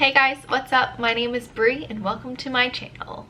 Hey guys, what's up? My name is Bri and welcome to my channel.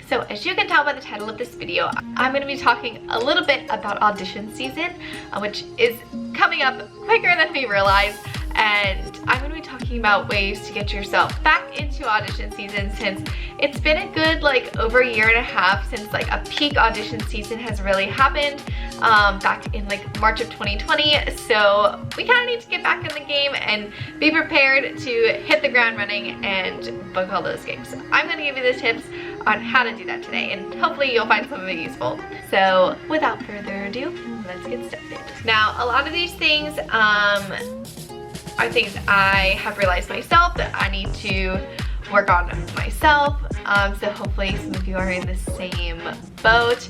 So as you can tell by the title of this video, I'm going to be talking a little bit about audition season, which is coming up quicker than we realize. And I'm going to be talking about ways to get yourself back into audition season, since it's been a good over a year and a half since a peak audition season has really happened back in March of 2020. So we kind of need to get back in the game and be prepared to hit the ground running and book all those gigs. So I'm going to give you the tips on how to do that today, and hopefully you'll find some of it useful. So without further ado, let's get started. Now, a lot of these things are things I have realized myself that I need to work on myself. So hopefully some of you are in the same boat.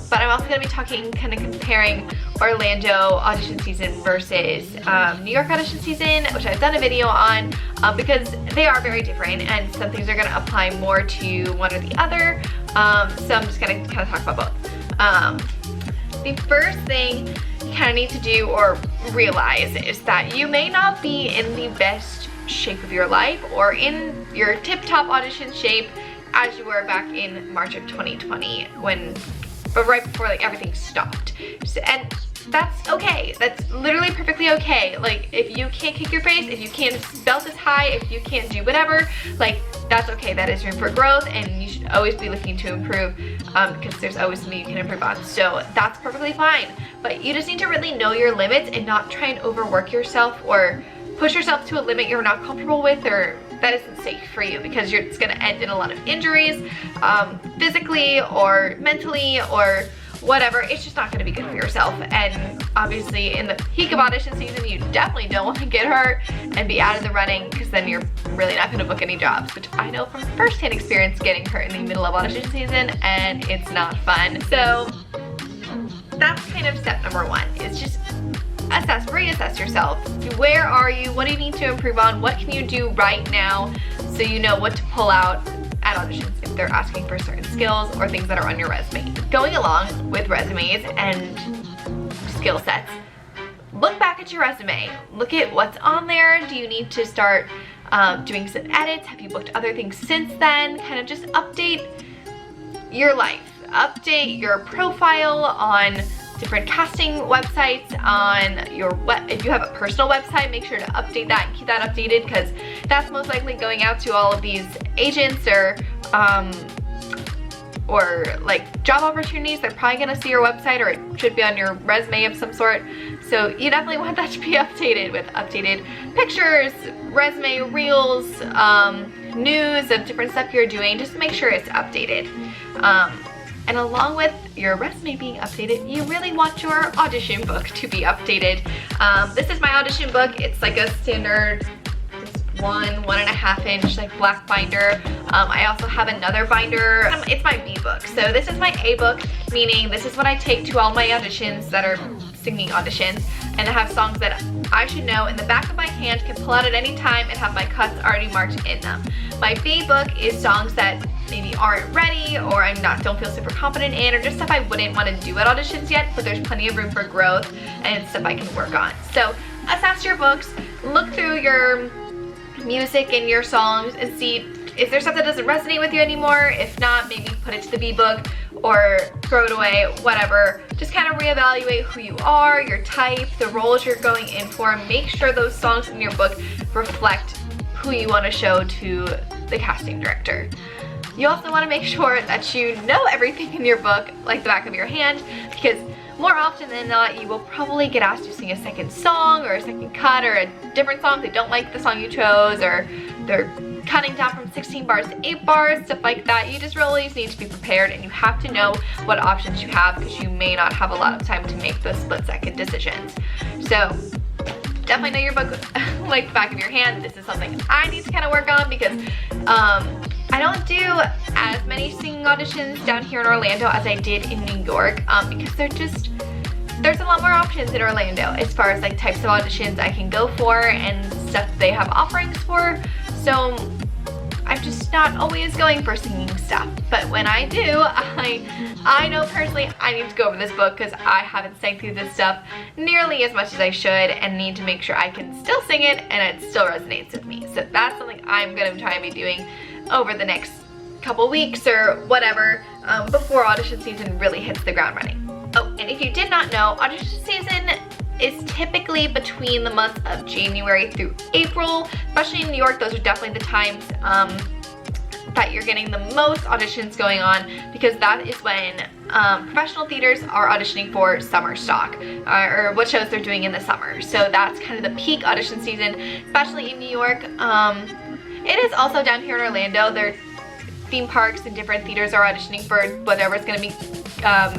But I'm also going to be talking, kind of comparing Orlando audition season versus New York audition season, which I've done a video on, because they are very different and some things are going to apply more to one or the other. So I'm just going to kind of talk about both. The first thing you kind of need to do or realize is that you may not be in the best shape of your life or in your tip-top audition shape as you were back in March of 2020 but right before everything stopped. And that's okay. That's literally perfectly okay. If you can't kick your face, if you can't belt as high, if you can't do whatever, that's okay. That is room for growth, and you should always be looking to improve, because there's always something you can improve on. So that's perfectly fine. But you just need to really know your limits and not try and overwork yourself or push yourself to a limit you're not comfortable with or that isn't safe for you, because it's going to end in a lot of injuries, physically or mentally or whatever. It's just not going to be good for yourself. And obviously in the peak of audition season, you definitely don't want to get hurt and be out of the running, because then you're really not going to book any jobs, which I know from firsthand experience getting hurt in the middle of audition season, and it's not fun. So that's kind of step number one, is just reassess yourself. Where are you? What do you need to improve on? What can you do right now so you know what to pull out at auditions if they're asking for certain skills or things that are on your resume? Going along with resumes and skill sets, look back at your resume. Look at what's on there. Do you need to start doing some edits? Have you booked other things since then? Kind of just update your life. Update your profile on different casting websites, on your if you have a personal website, make sure to update that and keep that updated, because that's most likely going out to all of these agents or job opportunities. They're probably going to see your website, or it should be on your resume of some sort. So you definitely want that to be updated with updated pictures, resume reels, news of different stuff you're doing. Just make sure it's updated. And along with your resume being updated, you really want your audition book to be updated. This is my audition book. It's a standard 1.5 inch black binder. I also have another binder. It's my B book. So this is my A book, meaning this is what I take to all my auditions that are singing auditions, and I have songs that I should know in the back of my hand, can pull out at any time, and have my cuts already marked in them. My B book is songs that maybe aren't ready, or don't feel super confident in, or just stuff I wouldn't want to do at auditions yet, but there's plenty of room for growth and stuff I can work on. So assess your books, look through your music and your songs and see if there's stuff that doesn't resonate with you anymore. If not, maybe put it to the B book or throw it away, whatever. Just kind of reevaluate who you are, your type, the roles you're going in for. Make sure those songs in your book reflect who you want to show to the casting director. You also want to make sure that you know everything in your book like the back of your hand, because more often than not, you will probably get asked to sing a second song or a second cut or a different song if they don't like the song you chose, or they're cutting down from 16 bars to 8 bars, stuff like that. You just really need to be prepared, and you have to know what options you have, because you may not have a lot of time to make those split-second decisions. So definitely know your book like the back of your hand. This is something I need to kind of work on, because I don't do as many singing auditions down here in Orlando as I did in New York, because there's a lot more options in Orlando as far as types of auditions I can go for and stuff they have offerings for. So I'm just not always going for singing stuff. But when I do, I know personally I need to go over this book because I haven't sang through this stuff nearly as much as I should and need to make sure I can still sing it and it still resonates with me. So that's something I'm going to try and be doing over the next couple weeks or whatever before audition season really hits the ground running. Oh, and if you did not know, audition season is typically between the months of January through April. Especially in New York, those are definitely the times that you're getting the most auditions going on, because that is when professional theaters are auditioning for summer stock, or what shows they're doing in the summer. So that's kind of the peak audition season, especially in New York. It is also down here in Orlando. Their theme parks and different theaters are auditioning for whatever's going to be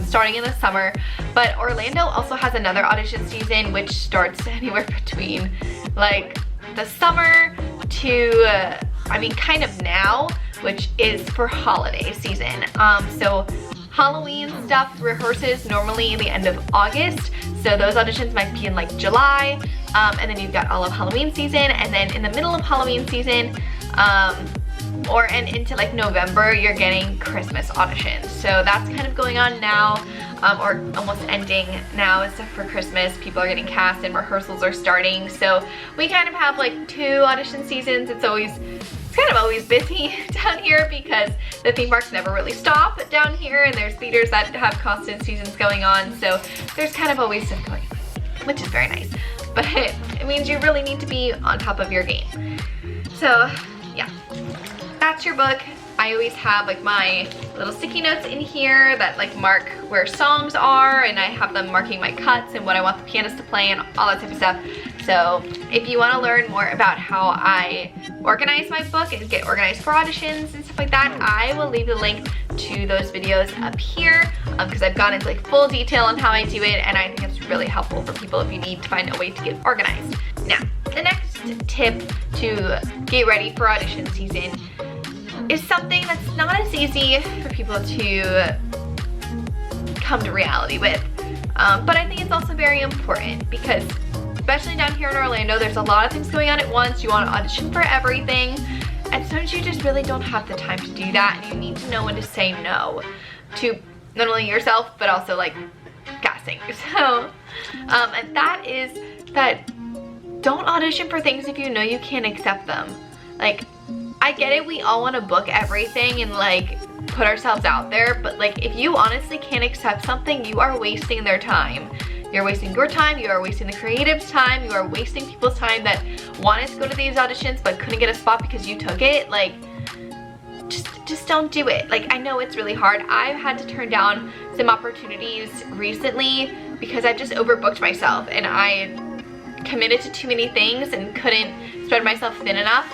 starting in the summer. But Orlando also has another audition season which starts anywhere between like the summer to I mean kind of now, which is for holiday season. So Halloween stuff rehearses normally in the end of August, so those auditions might be in like July, and then you've got all of Halloween season, and then in the middle of Halloween season and into like November, you're getting Christmas auditions. So that's kind of going on now, or almost ending now, except for Christmas. People are getting cast and rehearsals are starting. So we kind of have like 2 audition seasons. It's kind of always busy down here because the theme parks never really stop down here, and there's theaters that have constant seasons going on. So there's kind of always stuff going on, which is very nice. But it means you really need to be on top of your game. So yeah, that's your book. I always have like my little sticky notes in here that like mark where songs are, and I have them marking my cuts and what I want the pianist to play and all that type of stuff. So if you want to learn more about how I organize my book and get organized for auditions and stuff like that, I will leave the link to those videos up here because I've gone into like full detail on how I do it, and I think it's really helpful for people if you need to find a way to get organized. Now, the next tip to get ready for audition season is something that's not as easy for people to come to reality with, but I think it's also very important because especially down here in Orlando, there's a lot of things going on at once. You want to audition for everything, and sometimes you just really don't have the time to do that, and you need to know when to say no to not only yourself but also like casting. So and that is that don't audition for things if you know you can't accept them. Like, I get it, we all want to book everything and like put ourselves out there, but like if you honestly can't accept something, you are wasting their time. You're wasting your time, you are wasting the creative's time, you are wasting people's time that wanted to go to these auditions but couldn't get a spot because you took it. Like, just don't do it. Like, I know it's really hard. I've had to turn down some opportunities recently because I've just overbooked myself and I committed to too many things and couldn't spread myself thin enough,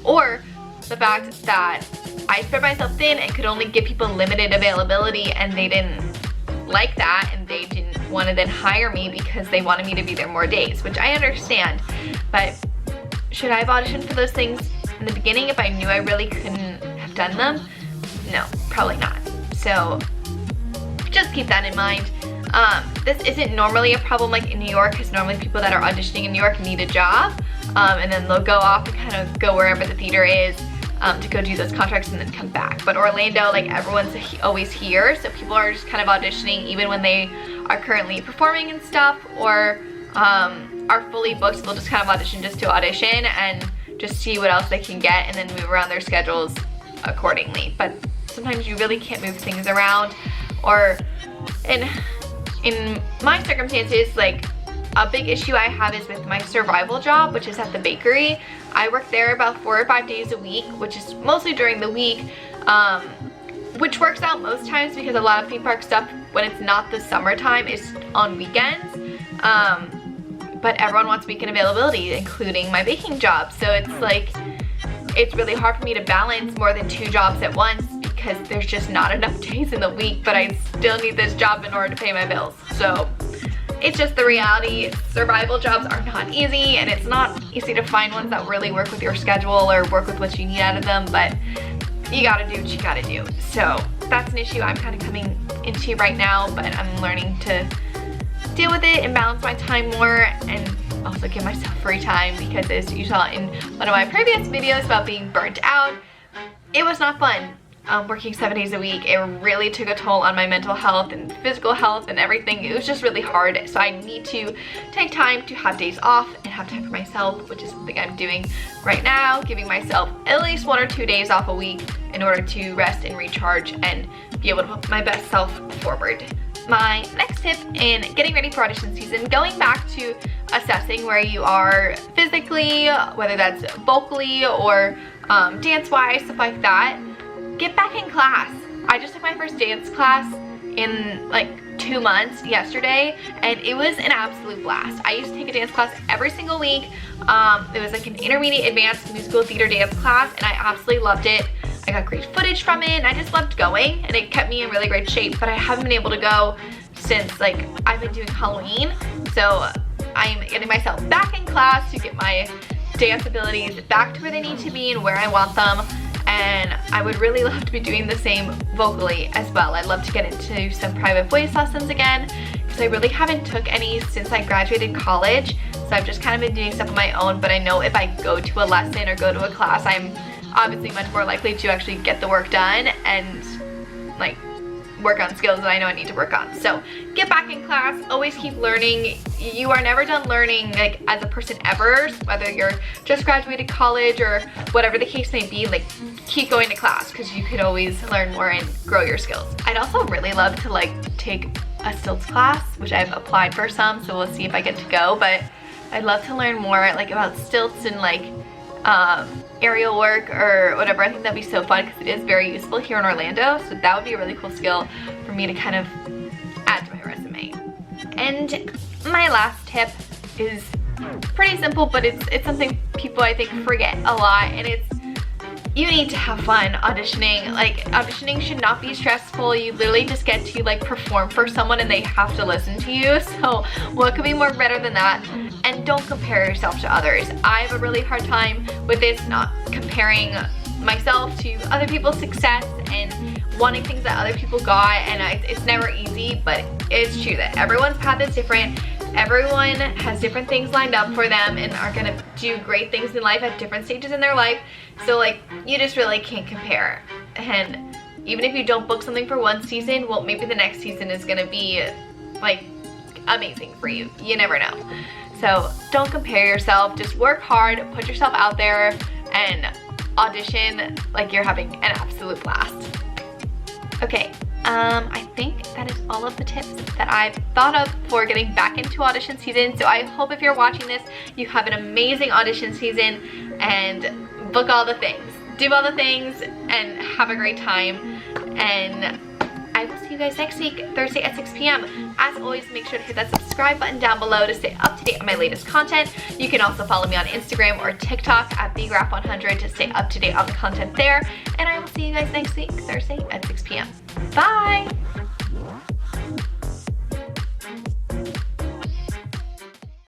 or the fact that I spread myself thin and could only give people limited availability, and they didn't like that, and they didn't want to then hire me because they wanted me to be there more days, which I understand. But should I have auditioned for those things in the beginning if I knew I really couldn't have done them? No, probably not. So just keep that in mind. This isn't normally a problem like in New York, because normally people that are auditioning in New York need a job, and then they'll go off and kind of go wherever the theater is to go do those contracts and then come back. But Orlando, like, everyone's always here, so people are just kind of auditioning even when they are currently performing and stuff, or are fully booked. They'll just kind of audition just to audition and just see what else they can get and then move around their schedules accordingly. But sometimes you really can't move things around, or in my circumstances, like, a big issue I have is with my survival job, which is at the bakery. I work there about 4 or 5 days a week, which is mostly during the week, which works out most times because a lot of theme park stuff, when it's not the summertime, is on weekends. But everyone wants weekend availability, including my baking job. So it's like, it's really hard for me to balance more than 2 jobs at once because there's just not enough days in the week, but I still need this job in order to pay my bills. So it's just the reality. Survival jobs are not easy, and it's not easy to find ones that really work with your schedule or work with what you need out of them, but you gotta do what you gotta do. So that's an issue I'm kind of coming into right now, but I'm learning to deal with it and balance my time more, and also give myself free time, because as you saw in one of my previous videos about being burnt out, it was not fun. Working 7 days a week, it really took a toll on my mental health and physical health and everything. It was just really hard. So I need to take time to have days off and have time for myself, which is something I'm doing right now, giving myself at least 1 or 2 days off a week in order to rest and recharge and be able to put my best self forward. My next tip in getting ready for audition season, going back to assessing where you are physically, whether that's vocally or dance-wise, stuff like that. Get back in class. I just took my first dance class in like 2 months yesterday, and it was an absolute blast. I used to take a dance class every single week. It was like an intermediate advanced musical theater dance class, and I absolutely loved it. I got great footage from it, and I just loved going, and it kept me in really great shape, but I haven't been able to go since like I've been doing Halloween. So I'm getting myself back in class to get my dance abilities back to where they need to be and where I want them. And I would really love to be doing the same vocally as well. I'd love to get into some private voice lessons again, because I really haven't took any since I graduated college. So I've just kind of been doing stuff on my own, but I know if I go to a lesson or go to a class, I'm obviously much more likely to actually get the work done and like work on skills that I know I need to work on. So get back in class, always keep learning. You are never done learning, like as a person ever, whether you're just graduated college or whatever the case may be. Like keep going to class, because you could always learn more and grow your skills. I'd also really love to like take a stilts class, which I've applied for some, so we'll see if I get to go, but I'd love to learn more like about stilts and like aerial work or whatever. I think that'd be so fun, because it is very useful here in Orlando, so that would be a really cool skill for me to kind of add to my resume. And my last tip is pretty simple, but it's something people I think forget a lot, and it's you need to have fun auditioning. Like auditioning should not be stressful. You literally just get to like perform for someone and they have to listen to you. So what could be more better than that? And don't compare yourself to others. I have a really hard time with this, not comparing myself to other people's success and wanting things that other people got, and it's never easy, but it's true that everyone's path is different. Everyone has different things lined up for them and are gonna do great things in life at different stages in their life. So like, you just really can't compare. And even if you don't book something for one season, well, maybe the next season is gonna be like amazing for you. You never know. So don't compare yourself, just work hard, put yourself out there and audition like you're having an absolute blast. Okay, I think that is all of the tips that I've thought of for getting back into audition season. So I hope if you're watching this, you have an amazing audition season and book all the things, do all the things, and have a great time. And I will see you guys next week, Thursday at 6 p.m. As always, make sure to hit that subscribe button down below to stay up to date on my latest content. You can also follow me on Instagram or TikTok at Graf100 to stay up to date on the content there. And I will see you guys next week, Thursday at 6 p.m. Bye!